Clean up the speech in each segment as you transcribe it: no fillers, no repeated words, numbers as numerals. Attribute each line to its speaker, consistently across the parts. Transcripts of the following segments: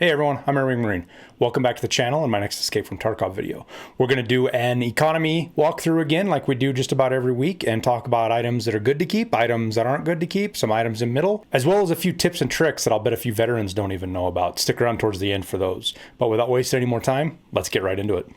Speaker 1: Hey everyone, I'm Airwingmarine. Welcome back to the channel and my next Escape from Tarkov video. We're going to do an economy walkthrough again like we do just about every week and talk about items that are good to keep, items that aren't good to keep, some items in middle, as well as a few tips and tricks that I'll bet a few veterans don't even know about. Stick around towards the end for those. But without wasting any more time, let's get right into it.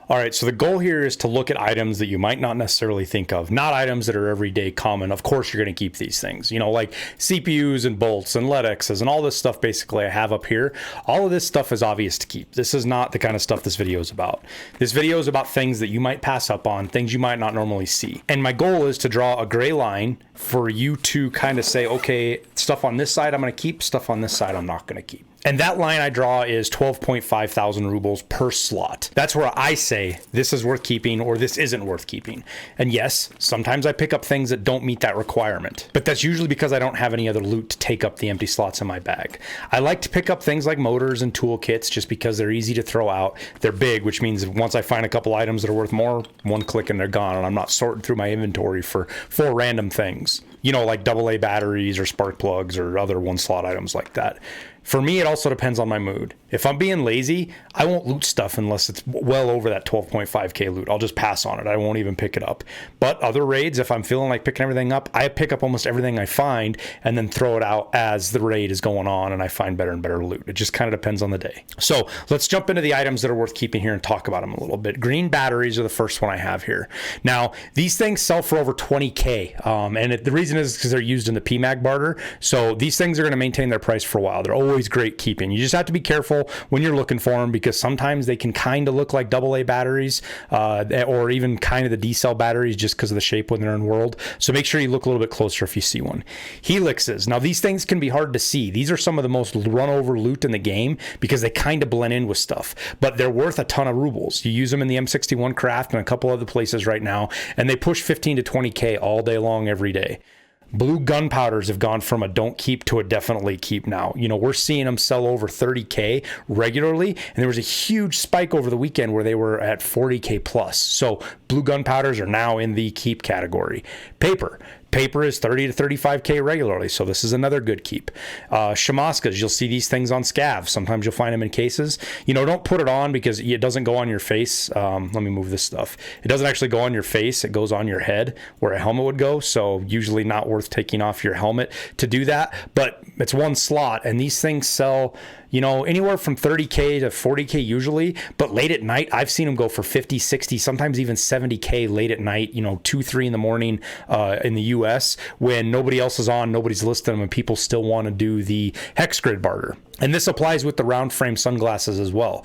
Speaker 1: All right, so the goal here is to look at items that you might not necessarily think of, not items that are everyday common. Of course, you're going to keep these things, you know, like CPUs and bolts and LEDXs and all this stuff basically I have up here. All of this stuff is obvious to keep. This is not the kind of stuff this video is about. This video is about things that you might pass up on, things you might not normally see. And my goal is to draw a gray line for you to kind of say, okay, stuff on this side I'm going to keep, stuff on this side I'm not going to keep. And that line I draw is 12.5 thousand rubles per slot. That's where I say this is worth keeping or this isn't worth keeping. And yes, sometimes I pick up things that don't meet that requirement, but that's usually because I don't have any other loot to take up the empty slots in my bag. I like to pick up things like motors and toolkits just because they're easy to throw out. They're big, which means once I find a couple items that are worth more, one click and they're gone, and I'm not sorting through my inventory for random things. You know, like AA batteries or spark plugs or other one slot items like that. For me, it also depends on my mood. If I'm being lazy, I won't loot stuff unless it's well over that 12.5k loot. I'll just pass on it. I won't even pick it up. But other raids, if I'm feeling like picking everything up, I pick up almost everything I find and then throw it out as the raid is going on and I find better and better loot. It just kind of depends on the day. So let's jump into the items that are worth keeping here and talk about them a little bit. Green batteries are the first one I have here. Now, these things sell for over 20k. The reason is because they're used in the PMAG barter. So these things are going to maintain their price for a while. They're always great keeping. You just have to be careful when you're looking for them because sometimes they can kind of look like AA batteries or even kind of the D-cell batteries just because of the shape when they're in world. So make sure you look a little bit closer if you see one. Helixes. Now these things can be hard to see. These are some of the most run over loot in the game because they kind of blend in with stuff, but they're worth a ton of rubles. You use them in the M61 craft and a couple other places right now, and they push 15 to 20k all day long every day. Blue gunpowders have gone from a don't keep to a definitely keep now. You know, we're seeing them sell over 30k regularly, and there was a huge spike over the weekend where they were at 40k plus. So blue gunpowders are now in the keep category. Paper is 30 to 35k regularly, so this is another good keep. Shamaskas, you'll see these things on scavs. Sometimes you'll find them in cases. You know, don't put it on because it doesn't go on your face. Let me move this stuff. It doesn't actually go on your face. It goes on your head where a helmet would go, so usually not worth taking off your helmet to do that, but it's one slot, and these things sell, you know, anywhere from 30k to 40k usually, but late at night, I've seen them go for 50, 60, sometimes even 70k late at night, you know, 2, 3 in the morning in the US when nobody else is on, nobody's listing them, and people still want to do the hex grid barter. And this applies with the round frame sunglasses as well.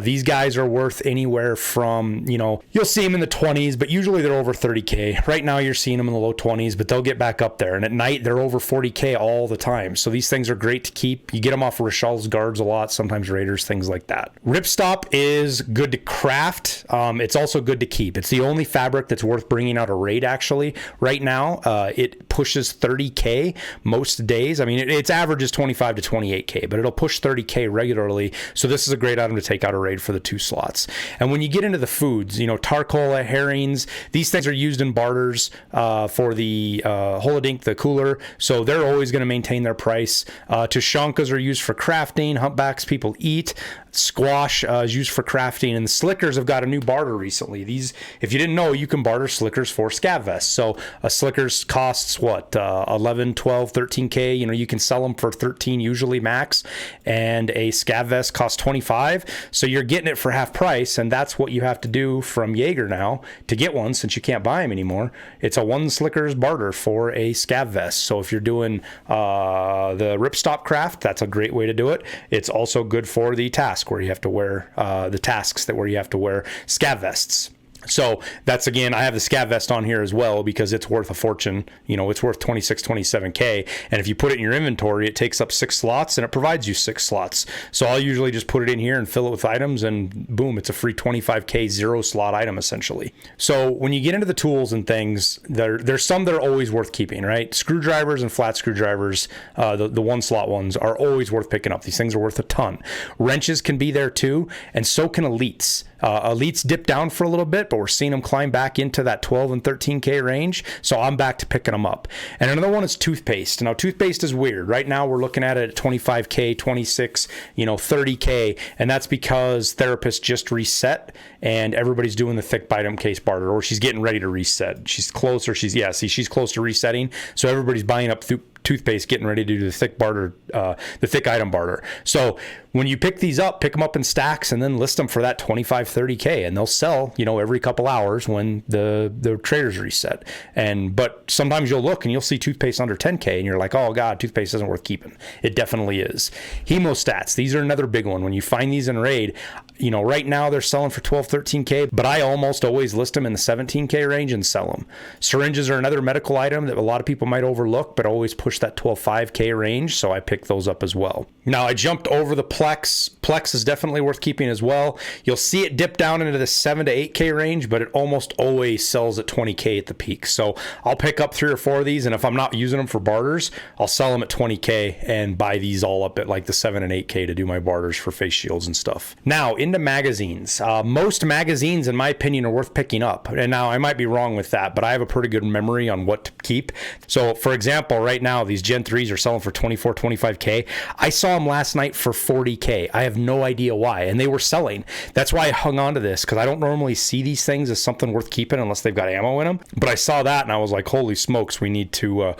Speaker 1: These guys are worth anywhere from, you know, you'll see them in the 20s, but usually they're over 30k. Right now you're seeing them in the low 20s, but they'll get back up there. And at night they're over 40k all the time. So these things are great to keep. You get them off of Rashal's guards a lot, sometimes raiders, things like that. Ripstop is good to craft. It's also good to keep. It's the only fabric that's worth bringing out a raid actually. Right now, it pushes 30k most days. I mean, its average is 25 to 28k, but it'll push 30k regularly. So this is a great item to take out a raid for the 2 slots. And when you get into the foods, you know, tarcola, herrings, these things are used in barters for the holodink, the cooler. So they're always going to maintain their price. Tushankas are used for crafting. Humpbacks people eat. Squash is used for crafting, and the slickers have got a new barter recently. These, if you didn't know, you can barter slickers for scav vests. So a slickers costs what, 11, 12, 13k. You know, you can sell them for 13 usually max, and a scav vest costs 25. So you're getting it for half price, and that's what you have to do from Jaeger now to get one, since you can't buy them anymore. It's a one slickers barter for a scav vest. So if you're doing the ripstop craft, that's a great way to do it. It's also good for the task where you have to wear the tasks where you have to wear scav vests. So that's, again, I have the scav vest on here as well because it's worth a fortune. You know, it's worth 26, 27k. And if you put it in your inventory, it takes up 6 slots and it provides you 6 slots. So I'll usually just put it in here and fill it with items, and boom, it's a free 25k 0 slot item essentially. So when you get into the tools and things, there's some that are always worth keeping, right? Screwdrivers and flat screwdrivers, the 1 slot ones, are always worth picking up. These things are worth a ton. Wrenches can be there too, and so can elites. Elites dip down for a little bit, but we're seeing them climb back into that 12 and 13K range. So I'm back to picking them up. And another one is toothpaste. Now, toothpaste is weird. Right now, we're looking at it at 25K, 26, 30K. And that's because therapists just reset and everybody's doing the thick item case barter, or she's getting ready to reset. She's closer. She's close to resetting. So everybody's buying up toothpaste, getting ready to do the thick barter, the thick item barter. So when you pick these up, pick them up in stacks and then list them for that 25, 30K, and they'll sell, every couple hours when the traders reset. But sometimes you'll look and you'll see toothpaste under 10K and you're like, oh God, toothpaste isn't worth keeping. It definitely is. Hemostats, these are another big one. When you find these in raid, right now they're selling for 12, 13K, but I almost always list them in the 17K range and sell them. Syringes are another medical item that a lot of people might overlook, but always push that 12, 5K range. So I pick those up as well. Now I jumped over the Plex. Plex is definitely worth keeping as well. You'll see it dip down into the 7 to 8K range, but it almost always sells at 20K at the peak. So I'll pick up 3 or 4 of these, and if I'm not using them for barters, I'll sell them at 20K and buy these all up at like the 7 and 8K to do my barters for face shields and stuff. Now into magazines. Most magazines, in my opinion, are worth picking up. And now I might be wrong with that, but I have a pretty good memory on what to keep. So for example, right now, these Gen 3s are selling for 24, 25K. I saw them last night for 40K. I have no idea why, and they were selling. That's why I hung on to this, because I don't normally see these things as something worth keeping unless they've got ammo in them. But I saw that and I was like, holy smokes, we need to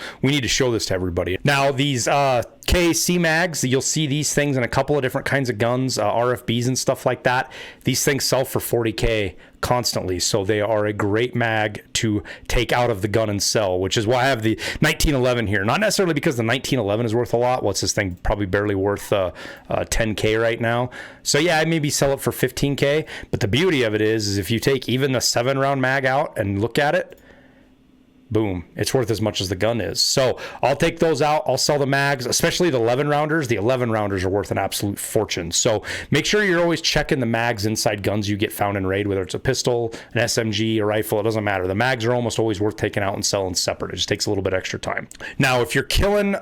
Speaker 1: show this to everybody. Now these KC mags, you'll see these things in a couple of different kinds of guns, RFBs and stuff like that. These things sell for 40K constantly, so they are a great mag to take out of the gun and sell, which is why I have the 1911 here. Not necessarily because the 1911 is worth a lot. What's this thing? Probably barely worth 10K right now. So yeah, I maybe sell it for 15K, but the beauty of it is if you take even the 7-round mag out and look at it, boom, it's worth as much as the gun is. So I'll take those out. I'll sell the mags, especially the 11 rounders. The 11 rounders are worth an absolute fortune. So make sure you're always checking the mags inside guns you get found in raid, whether it's a pistol, an SMG, a rifle, it doesn't matter. The mags are almost always worth taking out and selling separate. It just takes a little bit extra time. Now, if you're killing,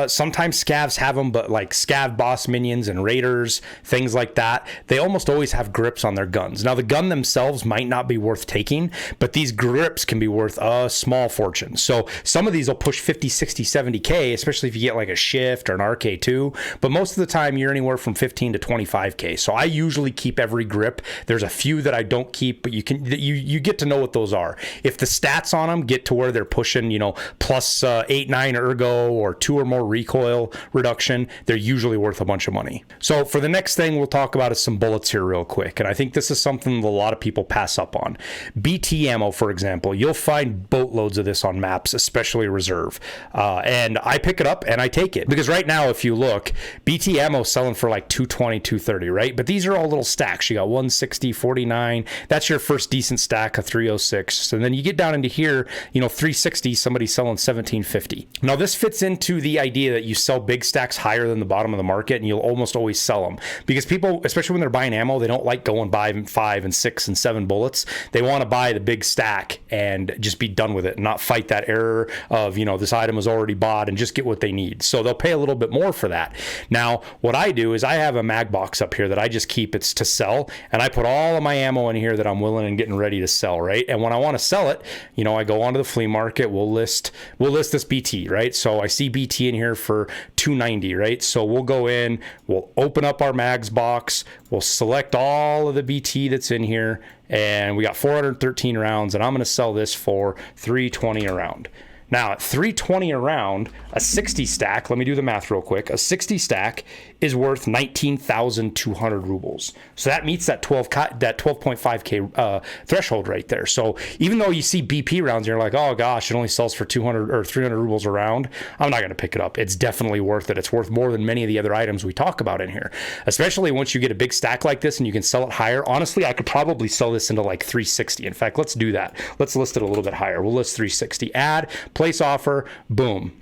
Speaker 1: sometimes scavs have them, but like scav boss minions and raiders, things like that, they almost always have grips on their guns. Now, the gun themselves might not be worth taking, but these grips can be worth a small fortune. So some of these will push 50, 60, 70K, especially if you get like a shift or an RK2, but most of the time you're anywhere from 15 to 25K. So I usually keep every grip. There's a few that I don't keep, but you get to know what those are. If the stats on them get to where they're pushing, plus 8, 9 ergo or 2 or more recoil reduction, they're usually worth a bunch of money. So for the next thing we'll talk about is some bullets here real quick. And I think this is something that a lot of people pass up on. BT ammo, for example, you'll find boatloads of this on maps, especially reserve, and I pick it up and I take it because right now if you look, BT ammo selling for like 220, 230, right? But these are all little stacks. You got 160, 49, that's your first decent stack of 306, and then you get down into here, 360, somebody's selling 1750. Now this fits into the idea that you sell big stacks higher than the bottom of the market, and you'll almost always sell them because people, especially when they're buying ammo, they don't like going buy 5 and 6 and 7 bullets. They want to buy the big stack and just be done with it, not fight that error of, this item was already bought and just get what they need. So they'll pay a little bit more for that. Now, what I do is I have a mag box up here that I just keep, it's to sell, and I put all of my ammo in here that I'm willing and getting ready to sell, right? And when I want to sell it, I go onto the flea market, we'll list this BT, right? So I see BT in here for 290, right? So we'll go in, we'll open up our mags box, we'll select all of the BT that's in here, and we got 413 rounds, and I'm going to sell this for 320 a round. Now, at 320 a round, a 60 stack, let me do the math real quick, a 60 stack is worth 19,200 rubles. So that meets that 12.5K threshold right there. So even though you see BP rounds and you're like, oh gosh, it only sells for 200 or 300 rubles a round, I'm not going to pick it up. It's definitely worth it. It's worth more than many of the other items we talk about in here, especially once you get a big stack like this and you can sell it higher. Honestly, I could probably sell this into like 360. In fact, let's do that. Let's list it a little bit higher. We'll list 360. Add, place offer, boom.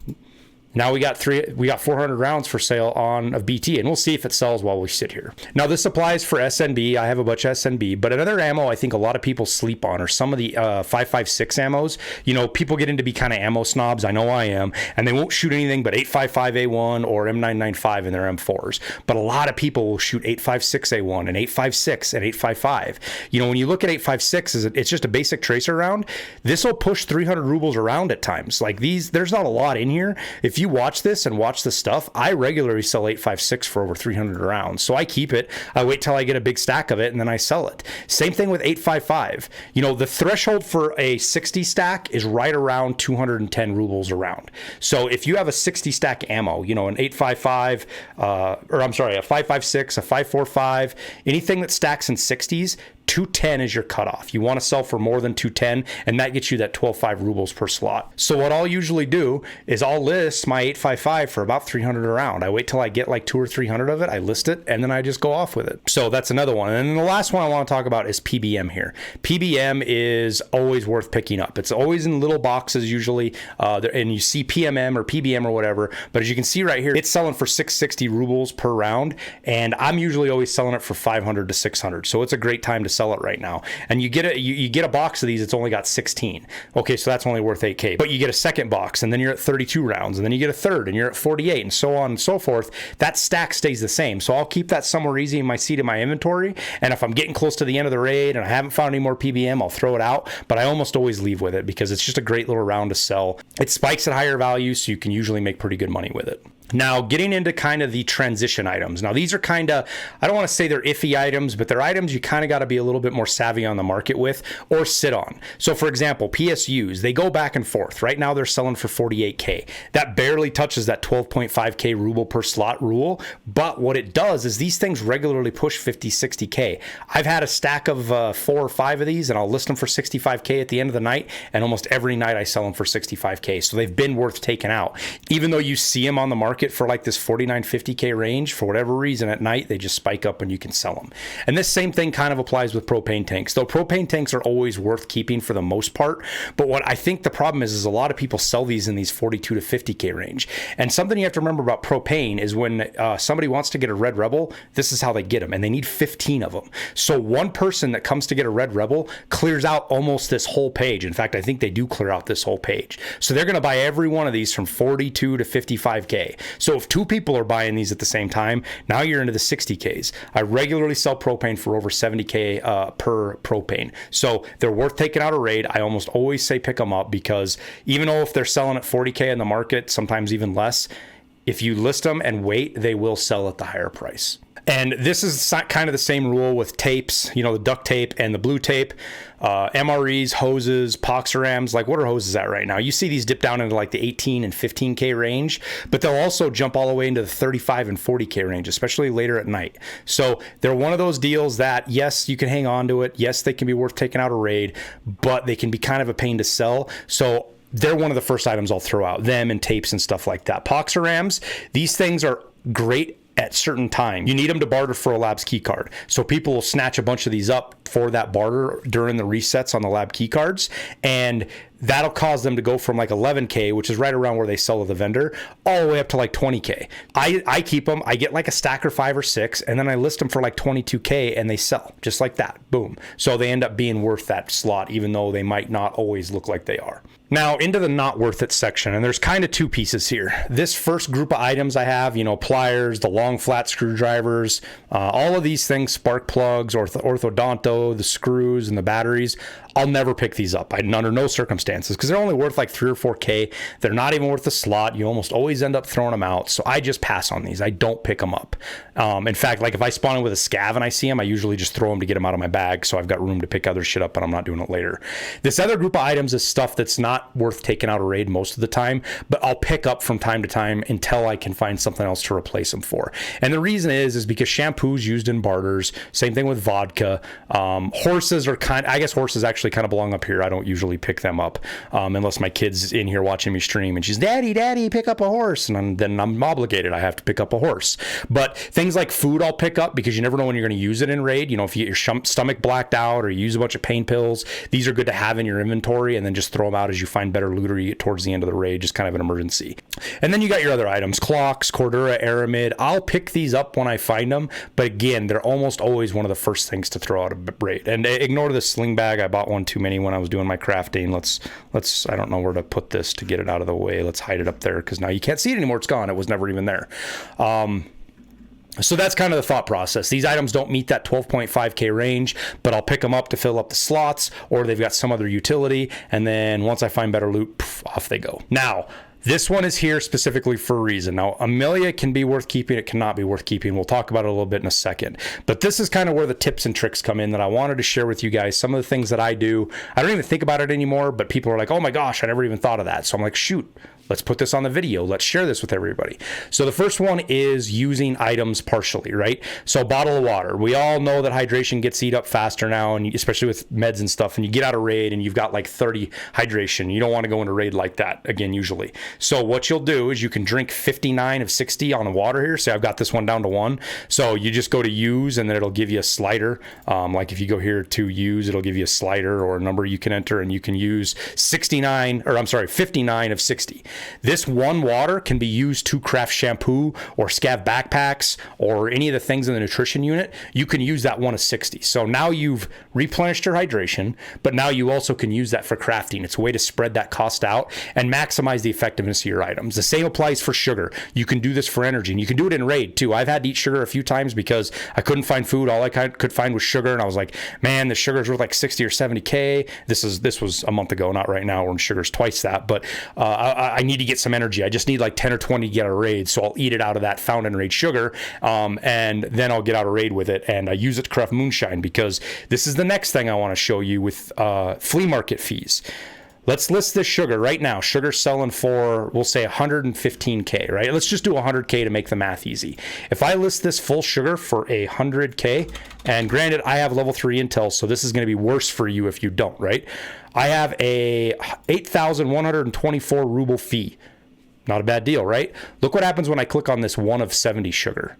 Speaker 1: Now we got 400 rounds for sale of BT, and we'll see if it sells while we sit here. Now this applies for SNB. I have a bunch of SNB, but another ammo I think a lot of people sleep on are some of the 5.56 ammos. You know, people get into be kind of ammo snobs. I know I am, and they won't shoot anything but 8.55A1 or M995 in their M4s. But a lot of people will shoot 8.56A1 and 8.56 and 8.55. You know, when you look at 8.56, it's just a basic tracer round. This will push 300 rubles around at times. Like these, there's not a lot in here. If you watch this and watch the stuff, I regularly sell 8.56 for over 300 rounds. So I keep it. I wait till I get a big stack of it and then I sell it. Same thing with 8.55. You know, the threshold for a 60 stack is right around 210 rubles a round. So if you have a 60 stack ammo, you know, an 8.55, a 5.56, a 5.45, anything that stacks in 60s, 210 is your cutoff. You want to sell for more than 210, and that gets you that 12.5 rubles per slot. So what I'll usually do is I'll list my 8.55 for about 300 a round. I wait till I get like 200 or 300 of it, I list it, and then I just go off with it. So that's another one. And then the last one I want to talk about is PBM here. PBM is always worth picking up. It's always in little boxes usually, and you see PMM or PBM or whatever, but as you can see right here, it's selling for 660 rubles per round, and I'm usually always selling it for 500 to 600. So it's a great time to sell it right now. And you get a box of these, it's only got 16. Okay, so that's only worth 8K. But you get a second box, and then you're at 32 rounds, and then you get a third, and you're at 48, and so on and so forth. That stack stays the same. So I'll keep that somewhere easy in my seat in my inventory. And if I'm getting close to the end of the raid and I haven't found any more PBM, I'll throw it out. But I almost always leave with it because it's just a great little round to sell. It spikes at higher value, so you can usually make pretty good money with it. Now, getting into kind of the transition items. Now, these are kind of, I don't want to say they're iffy items, but they're items you kind of got to be a little bit more savvy on the market with or sit on. So, for example, PSUs, they go back and forth. Right now, they're selling for 48K. That barely touches that 12.5K ruble per slot rule. But what it does is these things regularly push 50, 60K. I've had a stack of 4 or 5 of these, and I'll list them for 65K at the end of the night. And almost every night I sell them for 65K. So they've been worth taking out. Even though you see them on the market for like this 49, 50K range, for whatever reason at night, they just spike up and you can sell them. And this same thing kind of applies with propane tanks, though propane tanks are always worth keeping for the most part. But what I think the problem is a lot of people sell these in these 42 to 50K range. And something you have to remember about propane is when somebody wants to get a Red Rebel, this is how they get them. And they need 15 of them. So one person that comes to get a Red Rebel clears out almost this whole page. In fact, I think they do clear out this whole page. So they're going to buy every one of these from 42 to 55K. So if 2 people are buying these at the same time, now you're into the 60Ks. I regularly sell propane for over 70K per propane. So they're worth taking out a raid. I almost always say pick them up because even though if they're selling at 40K in the market, sometimes even less, if you list them and wait, they will sell at the higher price. And this is kind of the same rule with tapes, you know, the duct tape and the blue tape, MREs, hoses, poxorams. Like, what are hoses at right now? You see these dip down into like the 18 and 15K range, but they'll also jump all the way into the 35 and 40K range, especially later at night. So they're one of those deals that, yes, you can hang on to it. Yes, they can be worth taking out a raid, but they can be kind of a pain to sell. So they're one of the first items I'll throw out, them and tapes and stuff like that. Poxorams, these things are great at certain time. You need them to barter for a lab's key card. So people will snatch a bunch of these up for that barter during the resets on the lab key cards. And that'll cause them to go from like 11K, which is right around where they sell to the vendor, all the way up to like 20K. I keep them. I get like a stack or 5 or 6, and then I list them for like 22K and they sell just like that. Boom. So they end up being worth that slot, even though they might not always look like they are. Now into the not worth it section, and there's kind of 2 pieces here. This first group of items I have, you know, pliers, the long flat screwdrivers, all of these things, spark plugs, orthodonto, the screws and the batteries. I'll never pick these up under no circumstances because they're only worth like 3 or 4K. They're not even worth the slot. You almost always end up throwing them out. So I just pass on these. I don't pick them up. In fact, like if I spawn in with a scav and I see them, I usually just throw them to get them out of my bag. So I've got room to pick other shit up, but I'm not doing it later. This other group of items is stuff that's not worth taking out a raid most of the time, but I'll pick up from time to time until I can find something else to replace them for. And the reason is because shampoo's used in barters. Same thing with vodka. Horses are horses actually actually kind of belong up here. I don't usually pick them up unless my kid's in here watching me stream and she's, Daddy, pick up a horse. And then I'm obligated. I have to pick up a horse. But things like food I'll pick up because you never know when you're going to use it in raid. You know, if you get your stomach blacked out or you use a bunch of pain pills, these are good to have in your inventory, and then just throw them out as you find better loot or you get towards the end of the raid, just kind of an emergency. And then you got your other items, clocks, Cordura, Aramid. I'll pick these up when I find them, but again, they're almost always one of the first things to throw out a raid. And ignore the sling bag. I bought one too many when I was doing my crafting. Let's I don't know where to put this to get it out of the way. Let's hide it up there because now you can't see it anymore. It's gone. It was never even there. So that's kind of the thought process. These items don't meet that 12.5K range, but I'll pick them up to fill up the slots, or they've got some other utility. And then once I find better loot, off they go. Now, this one is here specifically for a reason. Now, Amelia can be worth keeping. It cannot be worth keeping. We'll talk about it a little bit in a second. But this is kind of where the tips and tricks come in that I wanted to share with you guys. Some of the things that I do. I don't even think about it anymore, but people are like, oh my gosh, I never even thought of that. So I'm like, shoot. Let's put this on the video. Let's share this with everybody. So the first one is using items partially, right? So bottle of water. We all know that hydration gets eat up faster now, and especially with meds and stuff, and you get out of raid and you've got like 30 hydration. You don't want to go into raid like that again, usually. So what you'll do is you can drink 59 of 60 on the water here. Say I've got this one down to 1. So you just go to use, and then it'll give you a slider. Like if you go here to use, it'll give you a slider or a number you can enter, and you can use 59 of 60. This one water can be used to craft shampoo or scav backpacks or any of the things in the nutrition unit. You can use that one of 60. So now you've replenished your hydration, but now you also can use that for crafting. It's a way to spread that cost out and maximize the effectiveness of your items. The same applies for sugar. You can do this for energy, and you can do it in raid too. I've had to eat sugar a few times because I couldn't find food. All I could find was sugar, and I was like, man, the sugar's worth like 60 or 70K. This was a month ago, not right now, when sugar's twice that, but I need to get some energy. I just need like 10 or 20 to get a raid, so I'll eat it out of that found in raid sugar, and then I'll get out a raid with it, and I use it to craft moonshine, because this is the next thing I want to show you with flea market fees. Let's list this sugar right now. Sugar selling for, we'll say 115K, right? Let's just do 100K to make the math easy. If I list this full sugar for 100K, and granted, I have level 3 intel, so this is going to be worse for you if you don't, right? I have a 8,124 ruble fee. Not a bad deal, right? Look what happens when I click on this 1 of 70 sugar.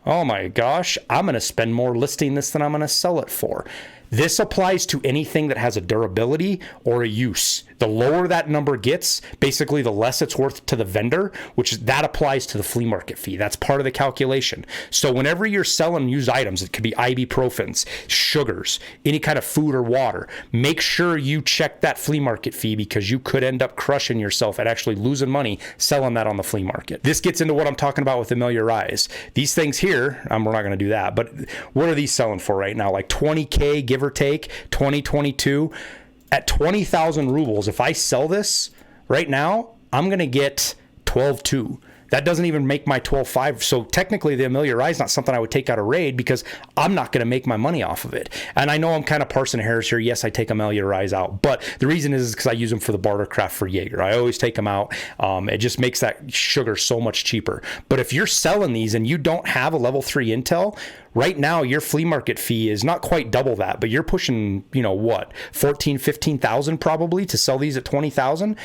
Speaker 1: Oh my gosh, I'm going to spend more listing this than I'm going to sell it for. This applies to anything that has a durability or a use. The lower that number gets, basically the less it's worth to the vendor, that applies to the flea market fee. That's part of the calculation. So whenever you're selling used items, it could be ibuprofens, sugars, any kind of food or water, make sure you check that flea market fee, because you could end up crushing yourself and actually losing money selling that on the flea market. This gets into what I'm talking about with Amelia Rise. These things here, we're not going to do that, but what are these selling for right now? Like 20K, give or take, 2022. At 20,000 rubles, if I sell this right now, I'm going to get 12.2. That doesn't even make my 12.5. So technically, the Amelia Rise is not something I would take out of raid, because I'm not going to make my money off of it. And I know I'm kind of parsing hairs here. Yes, I take Amelia Rise out, but the reason is because I use them for the barter craft for Jaeger. I always take them out. It just makes that sugar so much cheaper. But if you're selling these and you don't have a level 3 intel, right now your flea market fee is not quite double that, but you're pushing, 15,000 probably to sell these at 20,000.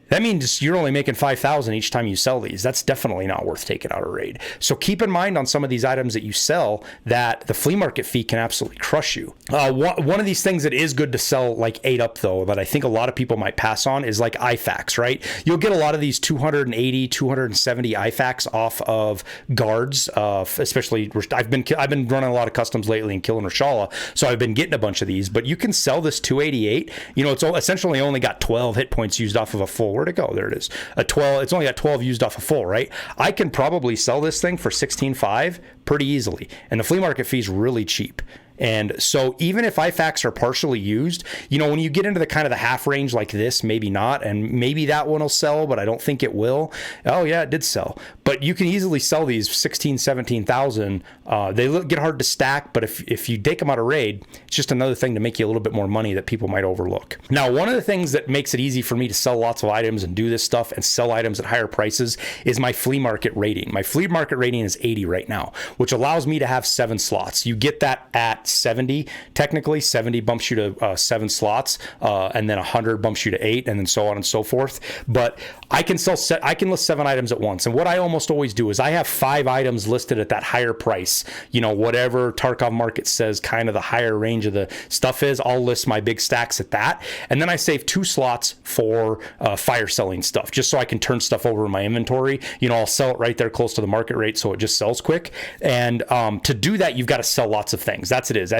Speaker 1: That means you're only making 5,000 each time you sell these. That's definitely not worth taking out of raid. So keep in mind on some of these items that you sell that the flea market fee can absolutely crush you. One of these things that is good to sell like 8 up though, that I think a lot of people might pass on, is like IFAKs, right? You'll get a lot of these 280, 270 IFAKs off of guards, especially I've been running a lot of customs lately and killing Rashala, so I've been getting a bunch of these, but you can sell this 288. It's essentially only got 12 hit points used off of a full. Where'd it go? There it is. It's only got 12 used off a full, right? I can probably sell this thing for 16.5 pretty easily. And the flea market fee is really cheap. And so even if IFAKs are partially used, when you get into the kind of the half range like this, maybe not, and maybe that one will sell, but I don't think it will. Oh yeah, it did sell. But you can easily sell these 16, 17,000. They get hard to stack, but if you take them out of raid, it's just another thing to make you a little bit more money that people might overlook. Now, one of the things that makes it easy for me to sell lots of items and do this stuff and sell items at higher prices is my flea market rating. My flea market rating is 80 right now. which allows me to have 7 slots. You get that at 70. Technically, 70 bumps you to 7 slots, and then 100 bumps you to 8, and then so on and so forth. But I can list 7 items at once. And what I almost always do is I have 5 items listed at that higher price. You know, whatever Tarkov market says kind of the higher range of the stuff is, I'll list my big stacks at that. And then I save 2 slots for fire selling stuff, just so I can turn stuff over in my inventory. You know, I'll sell it right there close to the market rate, so it just sells quick. And to do that, you've got to sell lots of things. That's it is.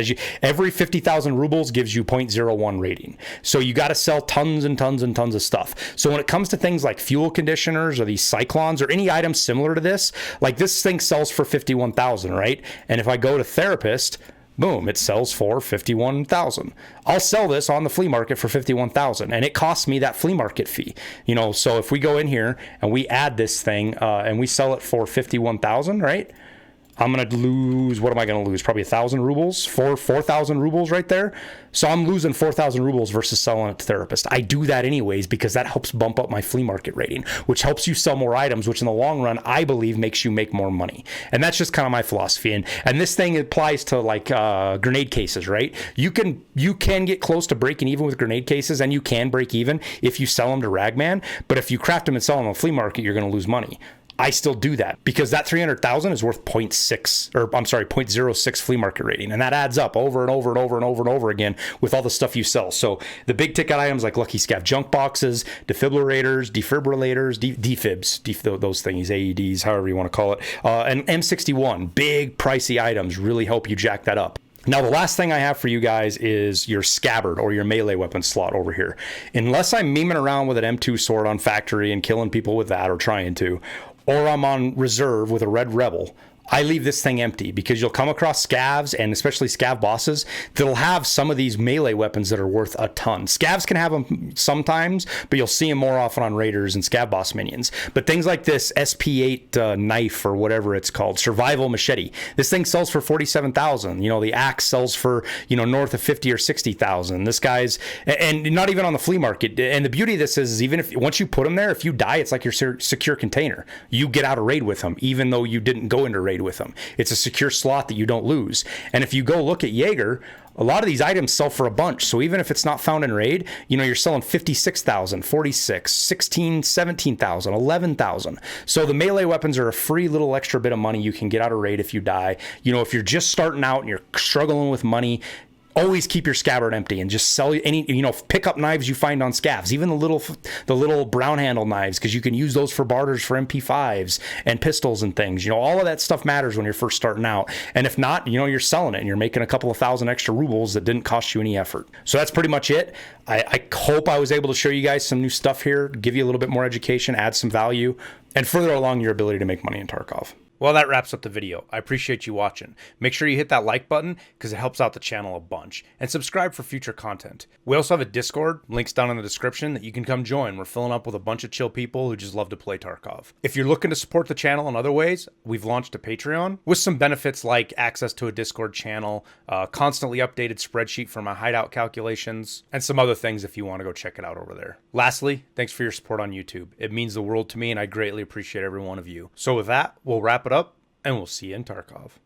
Speaker 1: Every 50,000 rubles gives you 0.01 rating. So you got to sell tons and tons and tons of stuff. So when it comes to things like fuel conditioners or these cyclones or any items similar to this, like this thing sells for 51,000, right? And if I go to therapist, boom, it sells for 51,000. I'll sell this on the flea market for 51,000, and it costs me that flea market fee. You know, so if we go in here and we add this thing and we sell it for 51,000, right? I'm going to lose, what am I going to lose? Probably 1,000 rubles, 4,000 rubles right there. So I'm losing 4,000 rubles versus selling it to therapist. I do that anyways because that helps bump up my flea market rating, which helps you sell more items, which in the long run, I believe makes you make more money. And that's just kind of my philosophy. And this thing applies to like grenade cases, right? You can get close to breaking even with grenade cases, and you can break even if you sell them to Ragman. But if you craft them and sell them on the flea market, you're going to lose money. I still do that because that 300,000 is worth 0.06 flea market rating. And that adds up over and over and over and over and over again with all the stuff you sell. So the big ticket items like Lucky Scav junk boxes, defibrillators, defibs, those things, AEDs, however you want to call it, and M61, big pricey items really help you jack that up. Now, the last thing I have for you guys is your scabbard or your melee weapon slot over here. Unless I'm memeing around with an M2 sword on factory and killing people with that or trying to, or I'm on reserve with a red rebel, I leave this thing empty because you'll come across scavs and especially scav bosses that'll have some of these melee weapons that are worth a ton. Scavs can have them sometimes, but you'll see them more often on raiders and scav boss minions. But things like this SP8 knife or whatever it's called, survival machete, this thing sells for 47,000. You know, the axe sells for, you know, north of 50 or 60,000. This guy's, and not even on the flea market. And the beauty of this is even if once you put them there, if you die, it's like your secure container. You get out of raid with them, even though you didn't go into raid with them. It's a secure slot that you don't lose. And if you go look at Jaeger, a lot of these items sell for a bunch. So even if it's not found in raid, you know, you're selling 56,000, 46, 16, 17,000, 11,000. So the melee weapons are a free little extra bit of money you can get out of raid if you die. You know, if you're just starting out and you're struggling with money, always keep your scabbard empty and just sell any, you know, pick up knives you find on scavs, even the little brown handle knives, because you can use those for barters for MP5s and pistols and things. You know, all of that stuff matters when you're first starting out. And if not, you know, you're selling it and you're making a couple of thousand extra rubles that didn't cost you any effort. So that's pretty much it. I hope I was able to show you guys some new stuff here, give you a little bit more education, add some value, and further along your ability to make money in Tarkov. Well, that wraps up the video. I appreciate you watching. Make sure you hit that like button because it helps out the channel a bunch. And subscribe for future content. We also have a Discord, links down in the description, that you can come join. We're filling up with a bunch of chill people who just love to play Tarkov. If you're looking to support the channel in other ways, we've launched a Patreon with some benefits like access to a Discord channel, constantly updated spreadsheet for my hideout calculations, and some other things if you want to go check it out over there. Lastly, thanks for your support on YouTube. It means the world to me and I greatly appreciate every one of you. So with that, we'll wrap it up, and we'll see you in Tarkov.